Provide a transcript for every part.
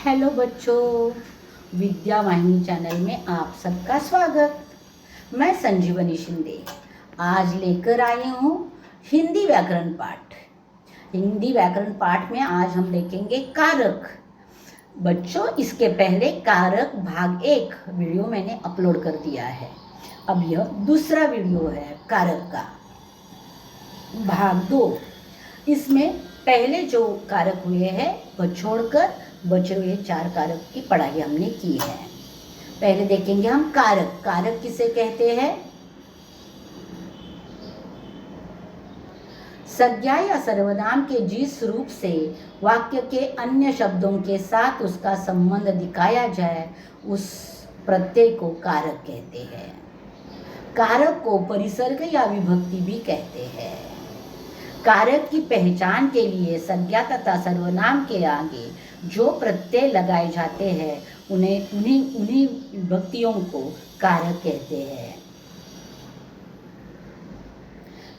Hello बच्चों, विद्या वाहिनी channel में आप सबका स्वागत। मैं संजीवनी शिंदे आज लेकर आई हूँ हिंदी व्याकरण पाठ। हिंदी व्याकरण पाठ में आज हम देखेंगे कारक। बच्चों, इसके पहले कारक भाग 1 वीडियो मैंने अपलोड कर दिया है। अब यह दूसरा वीडियो है कारक का भाग 2। इसमें पहले जो कारक हुए हैं वह छोड़कर बचे हुए 4 कारक की पढ़ाई हमने की है। पहले देखेंगे हम कारक। कारक किसे कहते हैं? संज्ञा या सर्वनाम के जिस रूप से वाक्य के अन्य शब्दों के साथ उसका संबंध दिखाया जाए उस प्रत्यय को कारक कहते हैं। कारक को परिसर्ग या विभक्ति भी कहते हैं। कारक की पहचान के लिए संज्ञा तथा सर्वनाम के आगे जो प्रत्यय लगाए जाते हैं उन्हीं विभक्तियों को कारक कहते हैं।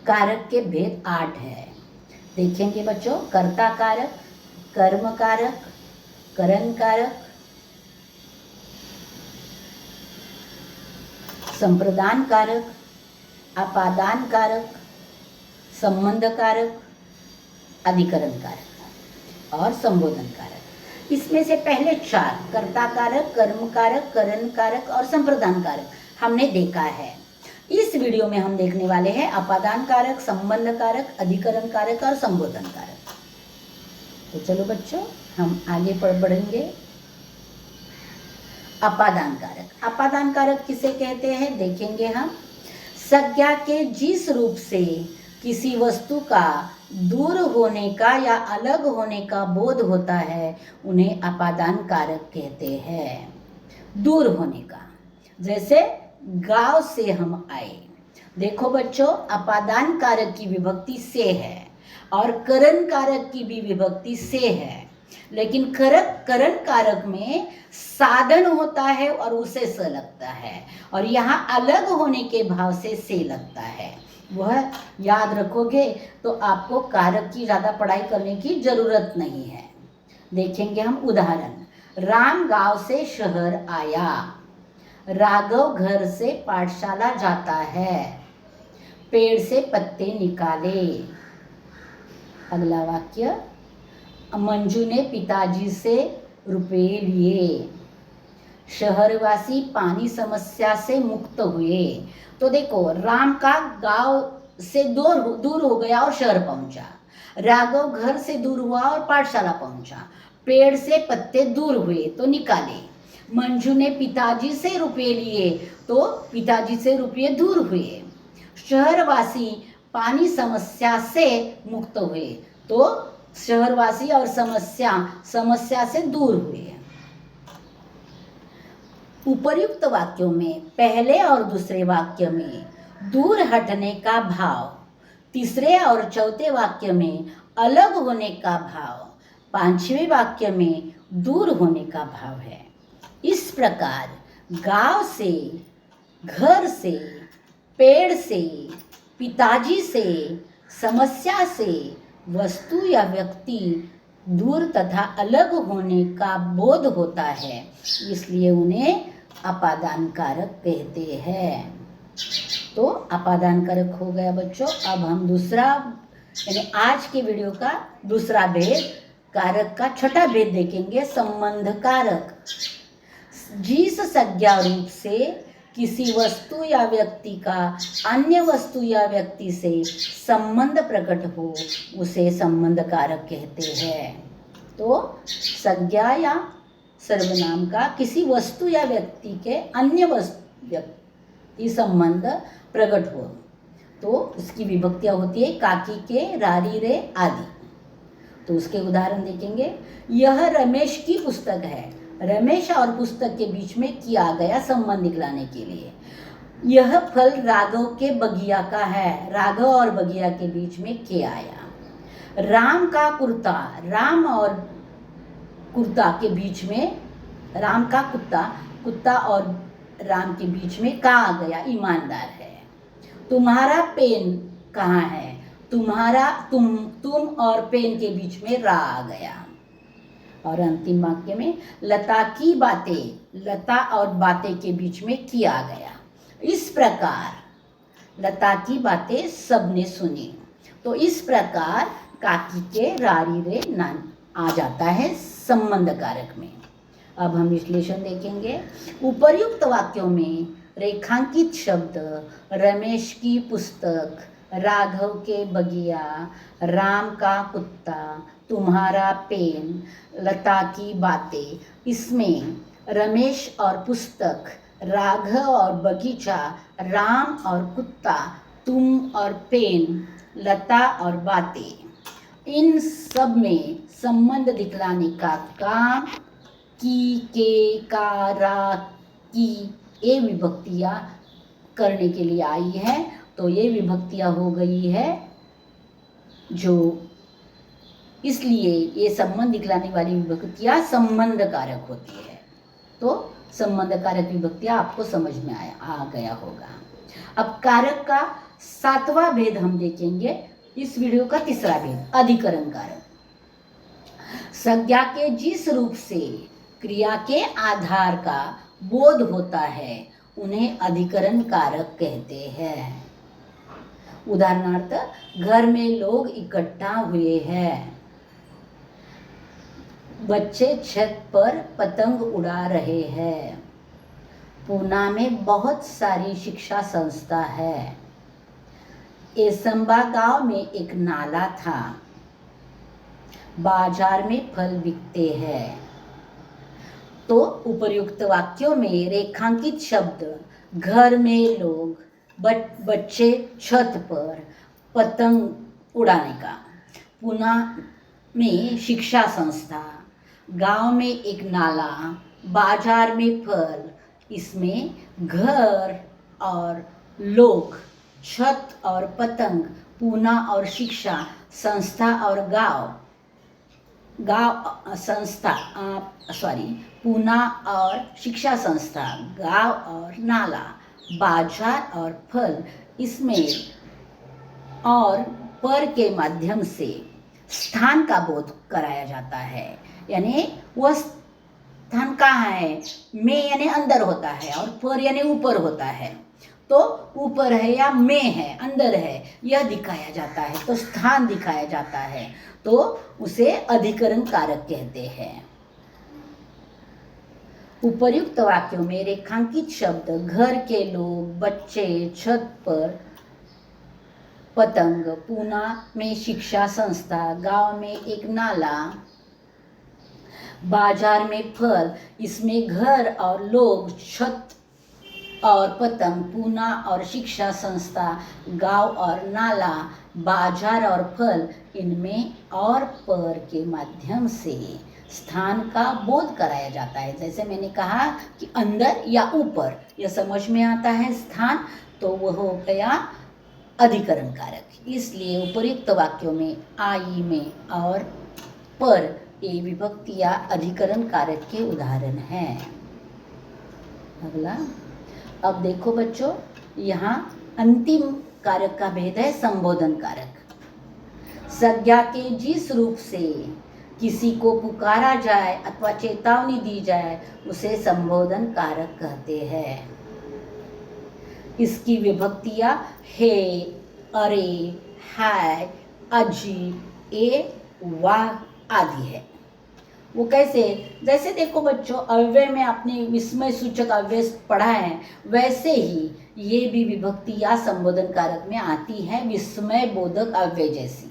कारक के भेद 8 है। देखेंगे बच्चों, कर्ता कारक, कर्म कारक, करण कारक, संप्रदान कारक, अपादान कारक, संबंध कारक, अधिकरण कारक और संबोधन कारक। इसमें से पहले 4 कर्ता कारक, कर्म कारक, करण कारक और संप्रदान कारक हमने देखा है। इस वीडियो में हम देखने वाले हैं अपादान कारक, संबंध कारक, अधिकरण कारक और संबोधन कारक। तो चलो बच्चों, हम आगे बढ़ेंगे। अपादान कारक। अपादान कारक किसे कहते हैं देखेंगे हम। संज्ञा के जिस रूप से किसी वस्तु का दूर होने का या अलग होने का बोध होता है उन्हें अपादान कारक कहते हैं। दूर होने का, जैसे गांव से हम आए। देखो बच्चों, अपादान कारक की विभक्ति से है और करण कारक की भी विभक्ति से है, लेकिन करण कारक में साधन होता है और उसे स लगता है और यहाँ अलग होने के भाव से लगता है। वह याद रखोगे तो आपको कारक की ज़्यादा पढ़ाई करने की ज़रूरत नहीं है। देखेंगे हम उदाहरण। राम गांव से शहर आया। राघव घर से पाठशाला जाता है। पेड़ से पत्ते निकाले। अगला वाक्य, मंजू ने पिताजी से रुपए लिए। शहरवासी पानी समस्या से मुक्त हुए। तो देखो, राम का गांव से दूर हो गया और शहर पहुंचा। राघव घर से दूर हुआ और पाठशाला पहुंचा। पेड़ से पत्ते दूर हुए तो निकाले। मंजू ने पिताजी से रुपए लिए तो पिताजी से रुपये दूर हुए। शहरवासी पानी समस्या से मुक्त हुए तो शहरवासी और समस्या से दूर हुए। उपर्युक्त वाक्यों में पहले और दूसरे वाक्य में दूर हटने का भाव, तीसरे और चौथे वाक्य में अलग होने का भाव, पांचवें वाक्य में दूर होने का भाव है। इस प्रकार गांव से, घर से, पेड़ से, पिताजी से, समस्या से वस्तु या व्यक्ति दूर तथा अलग होने का बोध होता है, इसलिए उन्हें अपादान कारक कहते हैं। तो अपादान कारक हो गया बच्चों। अब हम दूसरा, यानी आज के वीडियो का दूसरा भेद, कारक का छठा भेद देखेंगे, संबंध कारक। जिस संज्ञा रूप से किसी वस्तु या व्यक्ति का अन्य वस्तु या व्यक्ति से संबंध प्रकट हो उसे संबंध कारक कहते हैं। तो संज्ञा या सर्वनाम का किसी वस्तु या व्यक्ति के अन्य व्यक्ति संबंध प्रकट हो तो उसकी विभक्तियां होती है काकी के, रारी रे आदि। तो उसके उदाहरण देखेंगे। यह रमेश की पुस्तक है। रमेश और पुस्तक के बीच में किया गया संबंध दिखलाने के लिए। यह फल राघव के बगिया का है। राघव और बगिया के बीच में के आया। राम का कुर्ता, राम और कुर्ता के बीच में, राम का कुत्ता और राम के बीच में का आ गया, ईमानदार है। तुम्हारा पेन कहाँ है? तुम और पेन के बीच में रा आ गया। और अंतिम वाक्य में लता की बातें, लता और बातें के बीच में किया गया। इस प्रकार लता की बातें सबने सुनी। तो इस प्रकार काकी के रारी रे नान आ जाता है संबंध कारक में। अब हम विश्लेषण देखेंगे। उपर्युक्त वाक्यों में रेखांकित शब्द रमेश की पुस्तक, राघव के बगिया, राम का कुत्ता, तुम्हारा पेन, लता की बातें, इसमें रमेश और पुस्तक, राघव और बगीचा, राम और कुत्ता, तुम और पेन, लता और बातें, इन सब में संबंध दिखलाने का काम की, के, का, रा, की ये विभक्तियाँ करने के लिए आई है। तो ये विभक्तियाँ हो गई है जो, इसलिए ये संबंध दिखलाने वाली विभक्तियाँ संबंध कारक होती है। तो संबंध कारक विभक्तियाँ आपको समझ में आ गया होगा। अब कारक का 7वां भेद हम देखेंगे। इस वीडियो का 3रा भेद अधिकरण कारक। संज्ञा के जिस रूप से क्रिया के आधार का बोध होता है उन्हें अधिकरण कारक कहते हैं। उदाहरणार्थ, घर में लोग इकट्ठा हुए हैं, बच्चे छत पर पतंग उड़ा रहे हैं, पूना में बहुत सारी शिक्षा संस्था है, एसंबा गांव में एक नाला था, बाजार में फल बिकते हैं। तो उपर्युक्त वाक्यों में रेखांकित शब्द घर में लोग, बच्चे छत पर पतंग उड़ाने का, पूना में शिक्षा संस्था, गांव में एक नाला, बाजार में फल, इसमें घर और लोग, छत और पतंग, पूना और शिक्षा, संस्था और पूना और शिक्षा संस्था, गांव और नाला, बाजार और फल, इसमें और पर के माध्यम से स्थान का बोध कराया जाता है। यानी वह स्थान कहाँ है, में यानी अंदर होता है और पर यानी ऊपर होता है। तो ऊपर है या में है, अंदर है, यह दिखाया जाता है। तो स्थान दिखाया जाता है, तो उसे अधिकरण कारक कहते हैं। उपर्युक्त वाक्यों में रेखांकित शब्द घर के लोग, बच्चे छत पर पतंग, पूना में शिक्षा संस्था, गांव में एक नाला, बाजार में फल, इसमें घर और लोग, छत और पतंग, पूना और शिक्षा संस्था, गांव और नाला, बाजार और फल, इनमें और पर के माध्यम से स्थान का बोध कराया जाता है। जैसे मैंने कहा कि अंदर या ऊपर, यह समझ में आता है स्थान, तो वह हो गया अधिकरण कारक। इसलिए उपर्युक्त वाक्यों में आई, में और पर ये विभक्तियाँ अधिकरण कारक के उदाहरण हैं। अगला, अब देखो बच्चों, यहाँ अंतिम कारक का भेद है संबोधन कारक। संज्ञा के जिस रूप से किसी को पुकारा जाए अथवा चेतावनी दी जाए उसे संबोधन कारक कहते हैं। इसकी विभक्तियाँ हे, अरे, हाय, अजी, ए, वाह आदि है। वो कैसे, जैसे देखो बच्चों, अव्यय में आपने विस्मय सूचक अव्यय पढ़ा है, वैसे ही ये भी विभक्तियाँ संबोधन कारक में आती है, विस्मय बोधक अव्यय जैसी।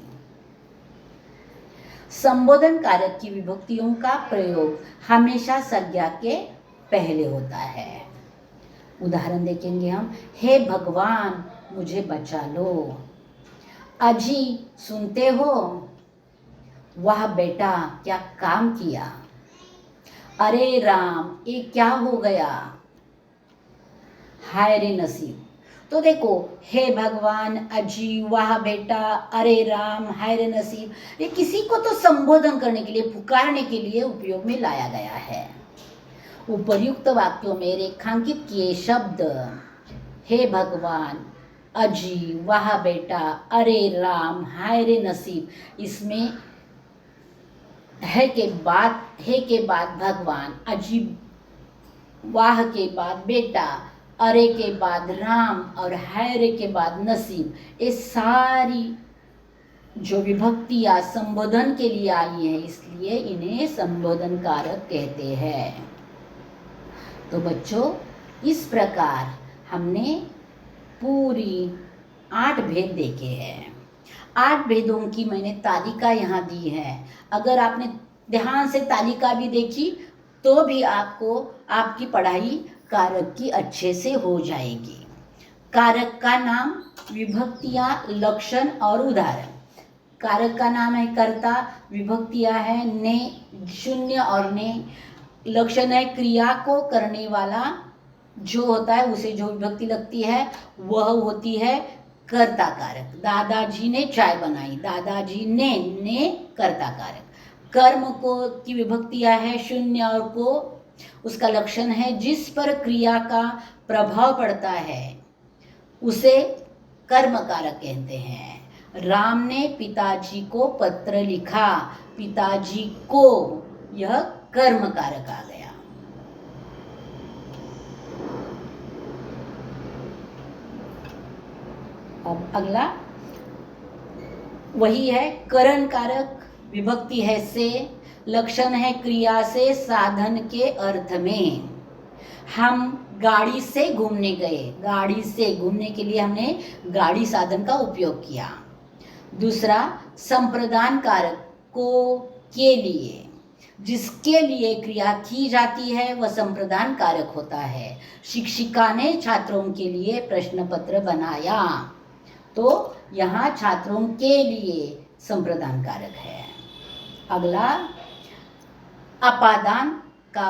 संबोधन कारक की विभक्तियों का प्रयोग हमेशा संज्ञा के पहले होता है। उदाहरण देखेंगे हम। हे भगवान मुझे बचा लो, अजी सुनते हो, वाह बेटा क्या काम किया, अरे राम ये क्या हो गया, हाय रे नसीब। तो देखो, हे भगवान, अजी, वाह बेटा, अरे राम, हाय रे नसीब, ये किसी को तो संबोधन करने के लिए, पुकारने के लिए उपयोग में लाया गया है। उपर्युक्त वाक्यों में रेखांकित किए शब्द हे भगवान, अजी, वाह बेटा, अरे राम, हाय रे नसीब, इसमें है के बाद भगवान, अजीब, वाह के बाद बेटा, अरे के बाद राम और हैरे के बाद नसीब, ये सारी जो विभक्तियाँ संबोधन के लिए आई है, इसलिए इन्हें संबोधन कारक कहते हैं। तो बच्चों, इस प्रकार हमने पूरी 8 भेद देखे हैं। 8 भेदों की मैंने तालिका यहाँ दी है। अगर आपने ध्यान से तालिका भी देखी तो भी आपको आपकी पढ़ाई कारक की अच्छे से हो जाएगी। कारक का नाम, विभक्तियाँ, लक्षण और उदाहरण। कारक का नाम है कर्ता, विभक्तियाँ है ने, शून्य और ने। लक्षण है क्रिया को करने वाला जो होता है, उसे जो विभक्ति लगती है वह होती है कर्ता कारक। दादाजी ने चाय बनाई, दादाजी ने कर्ता कारक। कर्म को की विभक्तियाँ है शून्य और को, उसका लक्षण है जिस पर क्रिया का प्रभाव पड़ता है उसे कर्म कारक कहते हैं। राम ने पिताजी को पत्र लिखा, पिताजी को, यह कर्म कारक आ गया। अब अगला वही है करण कारक, विभक्ति है से, लक्षण है क्रिया से साधन के अर्थ में। हम गाड़ी से घूमने गए, गाड़ी से घूमने के लिए हमने गाड़ी साधन का उपयोग किया। दूसरा संप्रदान कारक, को, के लिए, जिसके लिए क्रिया की जाती है वह संप्रदान कारक होता है। शिक्षिका ने छात्रों के लिए प्रश्न पत्र बनाया, तो यहाँ छात्रों के लिए संप्रदान कारक है। अगला अपादान का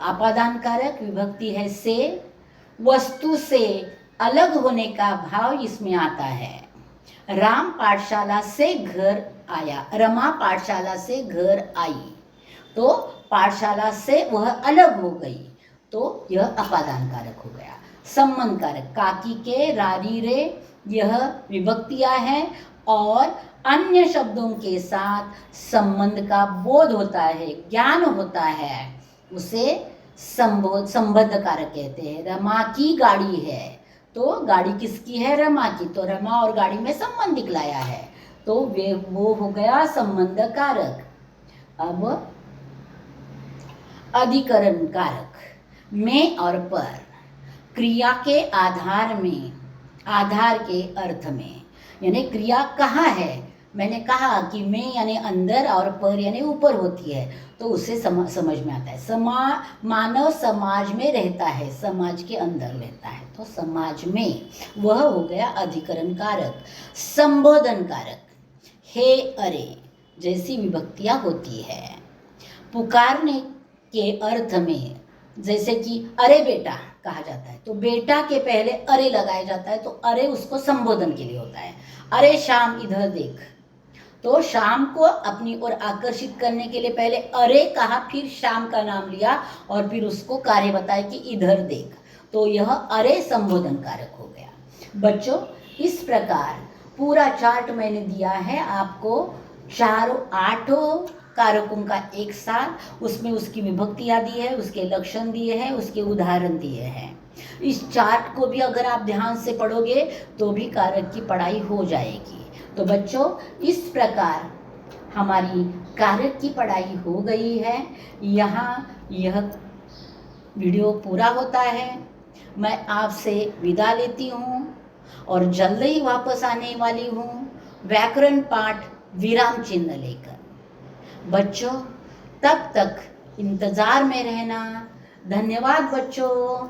अपादान कारक, विभक्ति है से, वस्तु से अलग होने का भाव इसमें आता है। राम पाठशाला से घर आया, रमा पाठशाला से घर आई, तो पाठशाला से वह अलग हो गई, तो यह अपादान कारक हो गया। संबंध कारक, काकी के, रारी रे, यह विभक्तियाँ हैं और अन्य शब्दों के साथ संबंध का बोध होता है, ज्ञान होता है, उसे संबंध कारक कहते हैं। रमा की गाड़ी है, तो गाड़ी किसकी है? रमा की, तो रमा और गाड़ी में संबंध दिखलाया है, तो वो हो गया संबंध कारक। अब अधिकरण कारक, में और पर, क्रिया के आधार में, आधार के अर्थ में, यानी क्रिया कहाँ है। मैंने कहा कि में यानी अंदर और पर यानी ऊपर होती है, तो उसे समझ में आता है। मानव समाज में रहता है, समाज के अंदर रहता है, तो समाज में, वह हो गया अधिकरण कारक। संबोधन कारक, हे, अरे जैसी विभक्तियाँ होती है। पुकारने के अर्थ में, जैसे कि अरे बेटा कहा जाता है, तो बेटा के पहले अरे लगाया जाता है, तो अरे उसको संबोधन के लिए होता है। अरे श्याम इधर देख, तो श्याम को अपनी ओर आकर्षित करने के लिए पहले अरे कहा, फिर श्याम का नाम लिया और फिर उसको कार्य बताया कि इधर देख, तो यह अरे संबोधन कारक हो गया। बच्चों, इस प्रकार पूरा चार्ट मैंने दिया है आपको, 8 कारकों का एक साथ, उसमें उसकी विभक्तियाँ दी है, उसके लक्षण दिए हैं, उसके उदाहरण दिए हैं। इस चार्ट को भी अगर आप ध्यान से पढ़ोगे तो भी कारक की पढ़ाई हो जाएगी। तो बच्चों, इस प्रकार हमारी कारक की पढ़ाई हो गई है। यहाँ यह वीडियो पूरा होता है। मैं आपसे विदा लेती हूँ और जल्द ही वापस आने वाली हूँ व्याकरण पाठ विराम चिन्ह लेकर। बच्चों, तब तक इंतज़ार में रहना। धन्यवाद बच्चों।